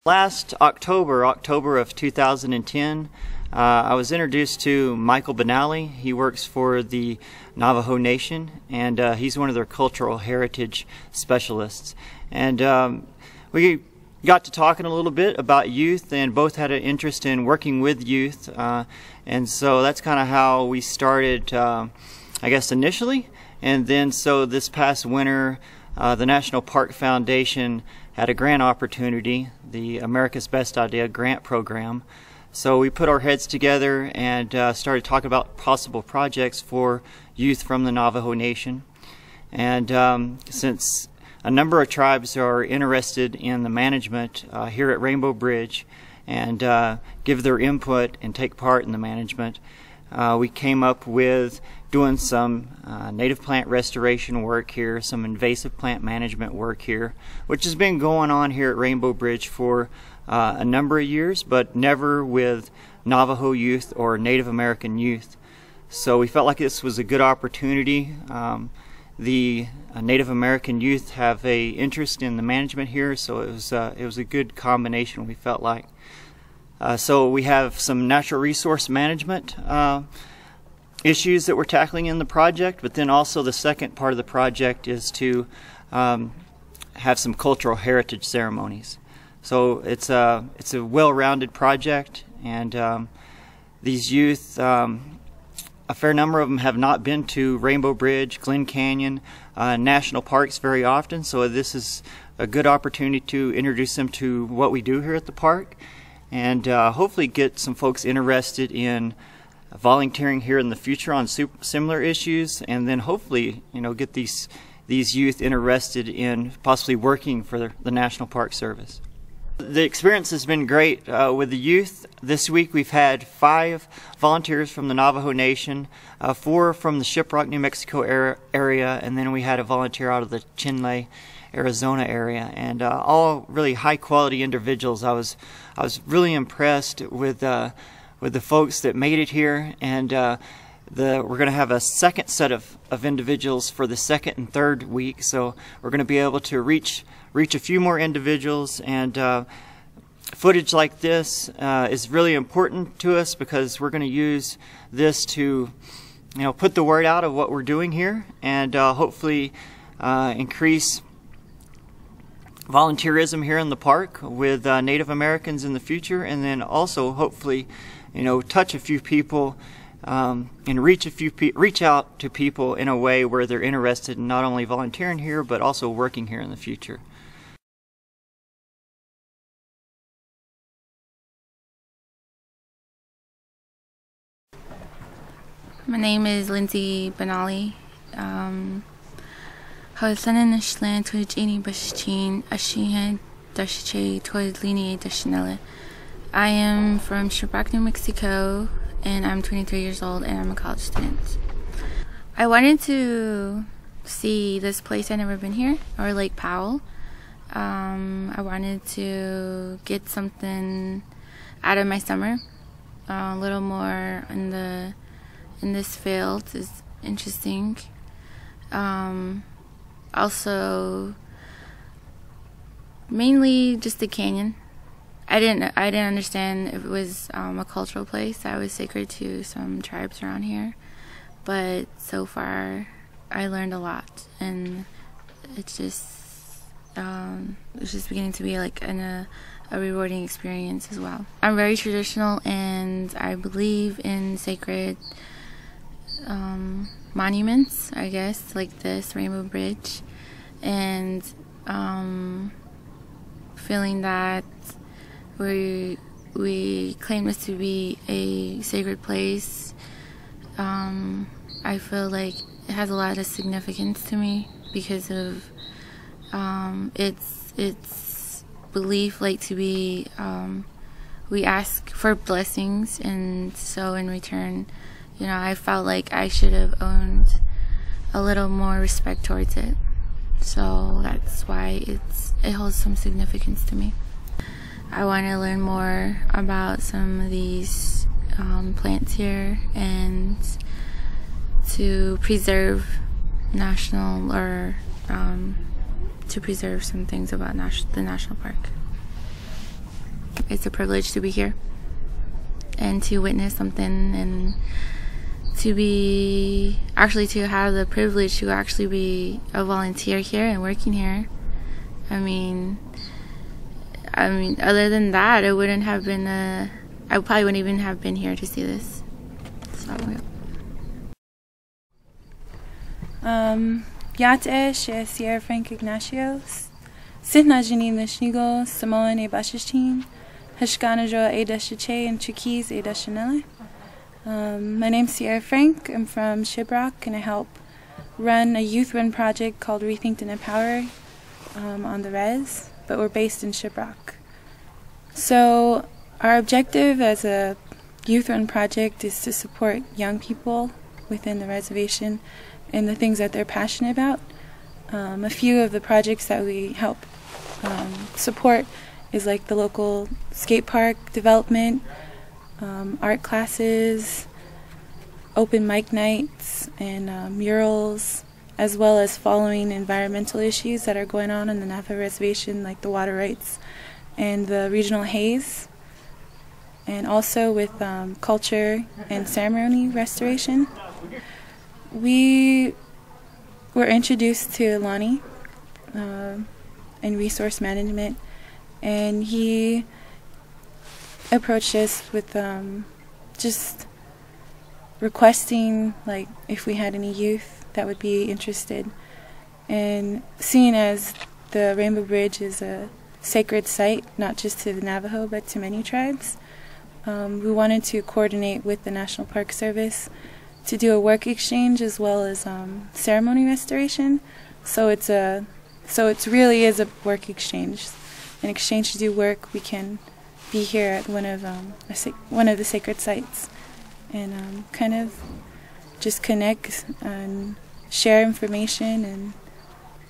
Last October of 2010, I was introduced to Michael Benally. He works for the Navajo Nation, and he's one of their cultural heritage specialists. And we got to talking a little bit about youth, and both had an interest in working with youth. And so that's kind of how we started, I guess, initially. And then so this past winter, the National Park Foundation had a grant opportunity, the America's Best Idea grant program. So we put our heads together and started talking about possible projects for youth from the Navajo Nation. And since a number of tribes are interested in the management here at Rainbow Bridge and give their input and take part in the management, we came up with doing some native plant restoration work here, some invasive plant management work here, which has been going on here at Rainbow Bridge for a number of years, but never with Navajo youth or Native American youth. So we felt like this was a good opportunity. The Native American youth have a interest in the management here, so it was a good combination, we felt like. So we have some natural resource management issues that we're tackling in the project, but then also the second part of the project is to have some cultural heritage ceremonies. So it's a well-rounded project, and these youth, a fair number of them have not been to Rainbow Bridge, Glen Canyon, national parks very often, so this is a good opportunity to introduce them to what we do here at the park, and hopefully get some folks interested in volunteering here in the future on similar issues, and then hopefully, you know, get these youth interested in possibly working for the National Park Service. The experience has been great with the youth. This week we've had 5 volunteers from the Navajo Nation, 4 from the Shiprock, New Mexico area, and then we had a volunteer out of the Chinle, Arizona area, and all really high quality individuals. I was really impressed with the folks that made it here, and we're going to have a second set of individuals for the second and third week, so we're going to be able to reach a few more individuals, and footage like this is really important to us because we're going to use this to, you know, put the word out of what we're doing here, and hopefully increase volunteerism here in the park with Native Americans in the future, and then also hopefully, you know, touch a few people and reach out to people in a way where they're interested in not only volunteering here but also working here in the future. My name is Lonnie Benally. Hosanan Ashlan Twajini Bashin Ashihan Dashche Twajlini Dashnella. I am from Shiprock, New Mexico, and I'm 23 years old, and I'm a college student. I wanted to see this place. I've never been here, or Lake Powell. I wanted to get something out of my summer. A little more in this field is interesting. Also, mainly just the canyon. I didn't understand if it was a cultural place that was sacred to some tribes around here, but so far I learned a lot, and it's just beginning to be like a rewarding experience as well. I'm very traditional, and I believe in sacred monuments, I guess, like this Rainbow Bridge, and feeling that we claim this to be a sacred place. I feel like it has a lot of significance to me because of its belief, like to be, we ask for blessings, and so in return, you know, I felt like I should have owned a little more respect towards it. So that's why it holds some significance to me. I want to learn more about some of these plants here, and to preserve to preserve some things about the national park. it's a privilege to be here and to witness something, and to have the privilege to actually be a volunteer here and working here. I mean, other than that, I probably wouldn't even have been here to see this. So, Yate she Sierra Frank Ignatios, Sitna Janine Lishnigo, Samoan e Bashishtin, Hashkanajo e Dashiche and Chikis e Dashanele. My name's Sierra Frank. I'm from Shiprock, and I help run a youth-run project called Rethink and Empower on the res, but we're based in Shiprock. So our objective as a youth-run project is to support young people within the reservation and the things that they're passionate about. A few of the projects that we help support is like the local skate park development, art classes, open mic nights, and murals, as well as following environmental issues that are going on the Navajo Reservation, like the water rights and the regional haze, and also with culture and ceremony restoration. We were introduced to Lonnie in resource management, and he approached us with just requesting like if we had any youth that would be interested. And seeing as the Rainbow Bridge is a sacred site, not just to the Navajo but to many tribes, we wanted to coordinate with the National Park Service to do a work exchange as well as ceremony restoration. So it really is a work exchange, an exchange to do work. We can be here at one of the sacred sites and kind of just connect and share information. And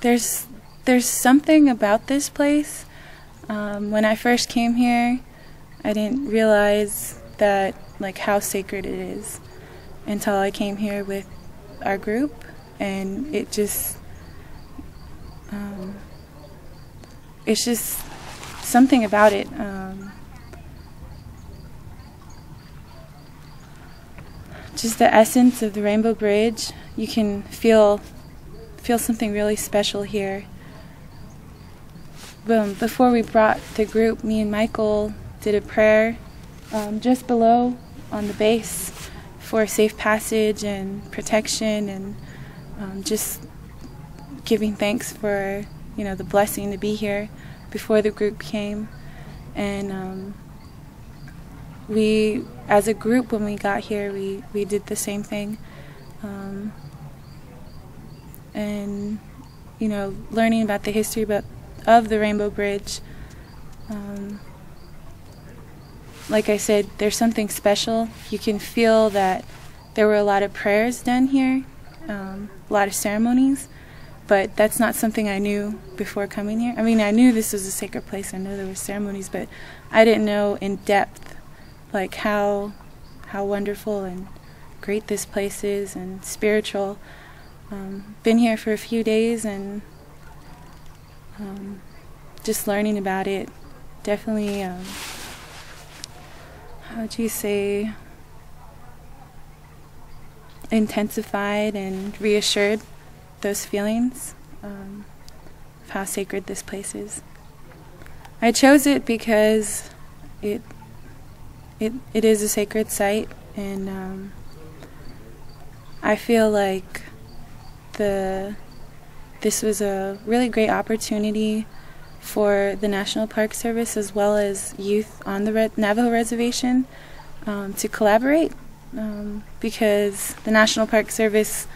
there's something about this place. When I first came here, I didn't realize that like how sacred it is until I came here with our group, and it just it's just something about it. Just the essence of the Rainbow Bridge. You can feel something really special here. Before we brought the group, me and Michael did a prayer just below on the base for safe passage and protection, and just giving thanks for the blessing to be here before the group came. And we, as a group, when we got here, we did the same thing. And learning about the history of the Rainbow Bridge. Like I said, there's something special. You can feel that there were a lot of prayers done here, a lot of ceremonies, but that's not something I knew before coming here. I mean, I knew this was a sacred place. I know there were ceremonies, but I didn't know in depth like how wonderful and great this place is and spiritual. Been here for a few days, and just learning about it definitely, how would you say, intensified and reassured those feelings of how sacred this place is. I chose it because it is a sacred site, and I feel like this was a really great opportunity for the National Park Service as well as youth on the Navajo Reservation to collaborate, because the National Park Service,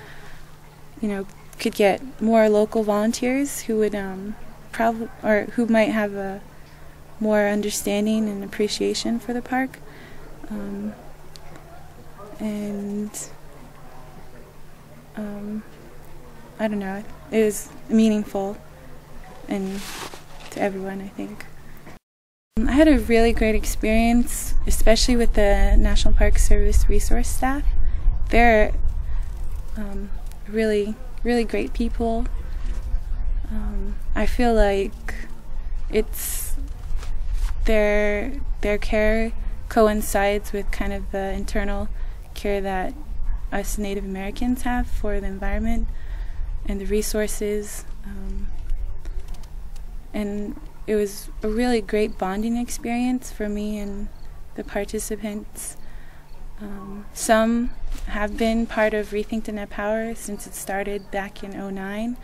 could get more local volunteers who would who might have a more understanding and appreciation for the park, and I don't know, it was meaningful and to everyone, I think. I had a really great experience, especially with the National Park Service resource staff. They're really, really great people. I feel like it's their care coincides with kind of the internal care that us Native Americans have for the environment and the resources. And it was a really great bonding experience for me and the participants. Some have been part of Rethink the Net Power since it started back in '09,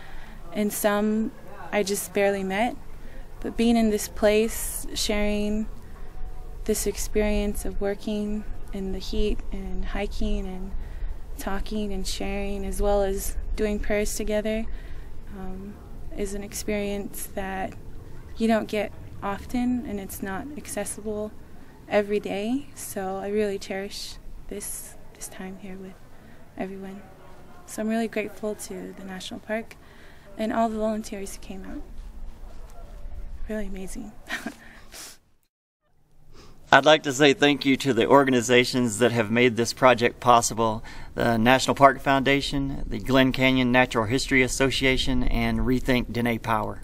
and some I just barely met. But being in this place, sharing this experience of working in the heat and hiking and talking and sharing, as well as doing prayers together, is an experience that you don't get often, and it's not accessible every day. So I really cherish this time here with everyone. So I'm really grateful to the National Park and all the volunteers who came out. Really amazing. I'd like to say thank you to the organizations that have made this project possible: the National Park Foundation, the Glen Canyon Natural History Association, and Rethink Dene Power.